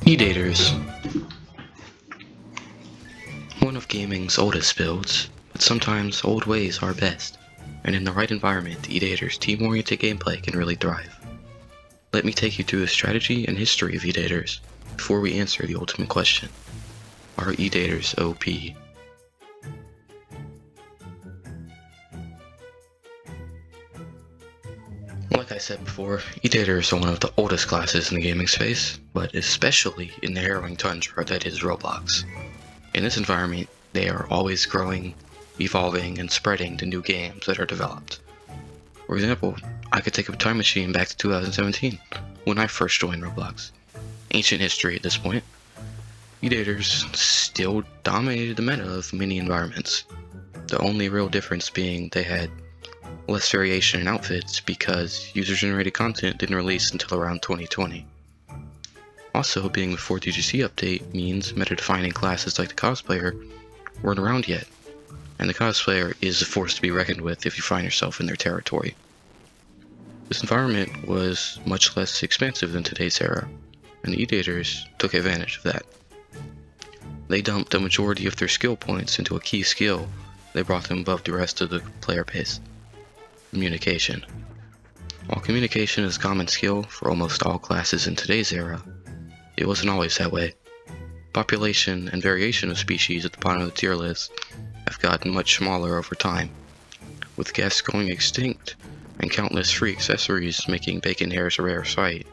Edaters. One of gaming's oldest builds, but sometimes old ways are best, and in the right environment, Edaters' team-oriented gameplay can really thrive. Let me take you through the strategy and history of Edaters before we answer the ultimate question. Are Edaters OP? Like I said before, Edaters are one of the oldest classes in the gaming space, but especially in the harrowing tundra that is Roblox. In this environment, they are always growing, evolving, and spreading to new games that are developed. For example, I could take a time machine back to 2017, when I first joined Roblox. Ancient history at this point. Edaters still dominated the meta of many environments, the only real difference being they had less variation in outfits because user-generated content didn't release until around 2020. Also, being the 4th UGC update means meta-defining classes like the cosplayer weren't around yet, and the cosplayer is a force to be reckoned with if you find yourself in their territory. This environment was much less expansive than today's era, and the Edaters took advantage of that. They dumped a majority of their skill points into a key skill that brought them above the rest of the player base: communication. While communication is a common skill for almost all classes in today's era, it wasn't always that way. Population and variation of species at the bottom of the tier list have gotten much smaller over time, with guests going extinct and countless free accessories making bacon hairs a rare sight.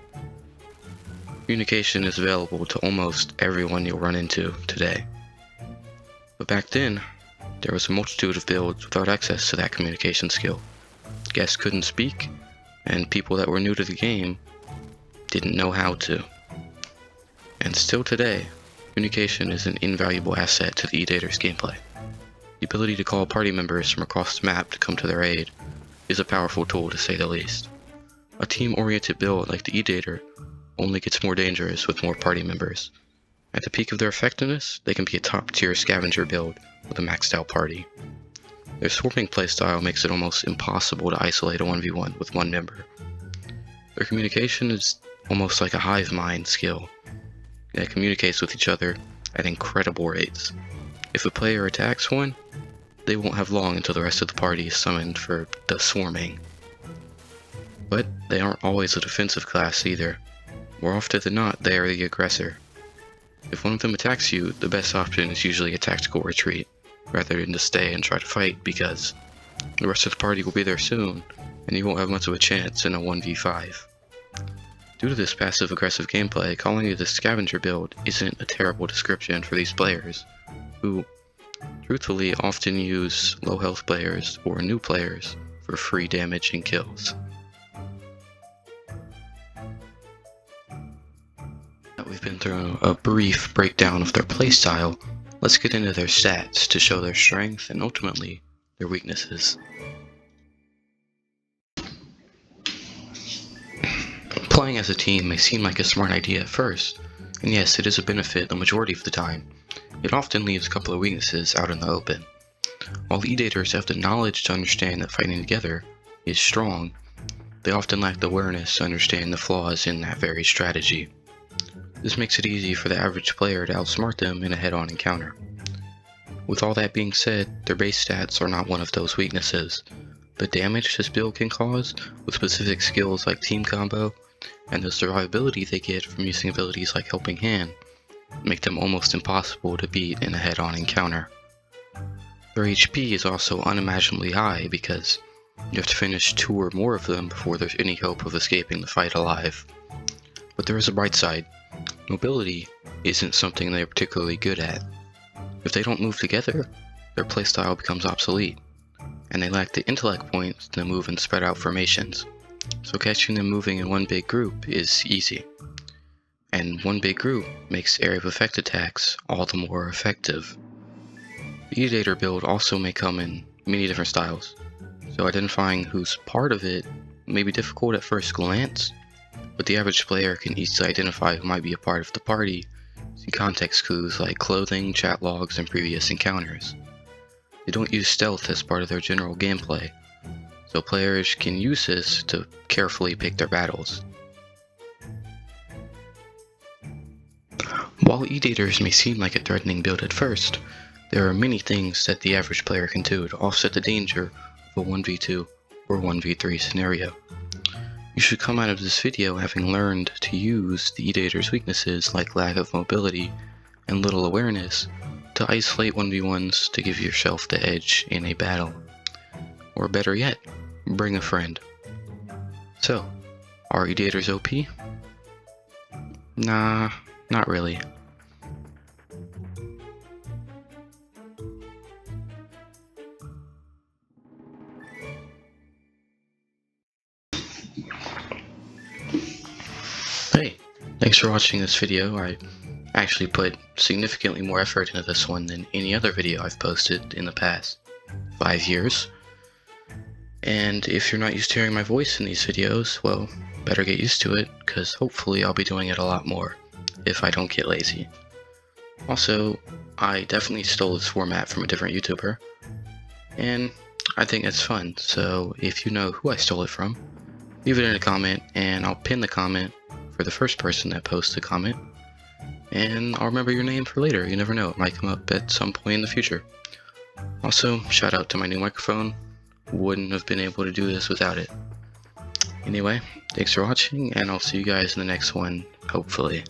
Communication is available to almost everyone you'll run into today. But back then, there was a multitude of builds without access to that communication skill. Guests couldn't speak, and people that were new to the game didn't know how to. And still today, communication is an invaluable asset to the Edaters gameplay. The ability to call party members from across the map to come to their aid is a powerful tool to say the least. A team-oriented build like the Edater only gets more dangerous with more party members. At the peak of their effectiveness, they can be a top-tier scavenger build with a maxed out party. Their swarming playstyle makes it almost impossible to isolate a 1v1 with one member. Their communication is almost like a hive mind skill that communicates with each other at incredible rates. If a player attacks one, they won't have long until the rest of the party is summoned for the swarming. But they aren't always a defensive class either. More often than not, they are the aggressor. If one of them attacks you, the best option is usually a tactical retreat, rather than to stay and try to fight, because the rest of the party will be there soon, and you won't have much of a chance in a 1v5. Due to this passive-aggressive gameplay, calling it a scavenger build isn't a terrible description for these players, who truthfully often use low-health players or new players for free damage and kills. Now we've been through a brief breakdown of their playstyle. Let's get into their stats to show their strength and ultimately their weaknesses. Playing as a team may seem like a smart idea at first, and yes, it is a benefit the majority of the time. It often leaves a couple of weaknesses out in the open. While Edaters have the knowledge to understand that fighting together is strong, they often lack the awareness to understand the flaws in that very strategy. This makes it easy for the average player to outsmart them in a head-on encounter. With all that being said, their base stats are not one of those weaknesses. The damage this build can cause with specific skills like Team Combo, and the survivability they get from using abilities like Helping Hand, make them almost impossible to beat in a head-on encounter. Their HP is also unimaginably high because you have to finish 2 or more of them before there's any hope of escaping the fight alive. But there is a bright side. Mobility isn't something they're particularly good at. If they don't move together, their playstyle becomes obsolete, and they lack the intellect points to move in spread out formations, so catching them moving in one big group is easy. And one big group makes area of effect attacks all the more effective. The Edater build also may come in many different styles, so identifying who's part of it may be difficult at first glance, but the average player can easily identify who might be a part of the party using context clues like clothing, chat logs, and previous encounters. They don't use stealth as part of their general gameplay, so players can use this to carefully pick their battles. While Edaters may seem like a threatening build at first, there are many things that the average player can do to offset the danger of a 1v2 or 1v3 scenario. You should come out of this video having learned to use the Edater's weaknesses like lack of mobility and little awareness to isolate 1v1s to give yourself the edge in a battle. Or better yet, bring a friend. So, are Edaters OP? Nah, not really. Hey, thanks for watching this video. I actually put significantly more effort into this one than any other video I've posted in the past 5 years. And if you're not used to hearing my voice in these videos, well, better get used to it, because hopefully I'll be doing it a lot more if I don't get lazy. Also, I definitely stole this format from a different YouTuber, and I think it's fun, so if you know who I stole it from, leave it in a comment, and I'll pin the comment for the first person that posts a comment, and I'll remember your name for later. You never know, it might come up at some point in the future. Also, shout out to my new microphone. Wouldn't have been able to do this without it. Anyway, thanks for watching, and I'll see you guys in the next one, hopefully.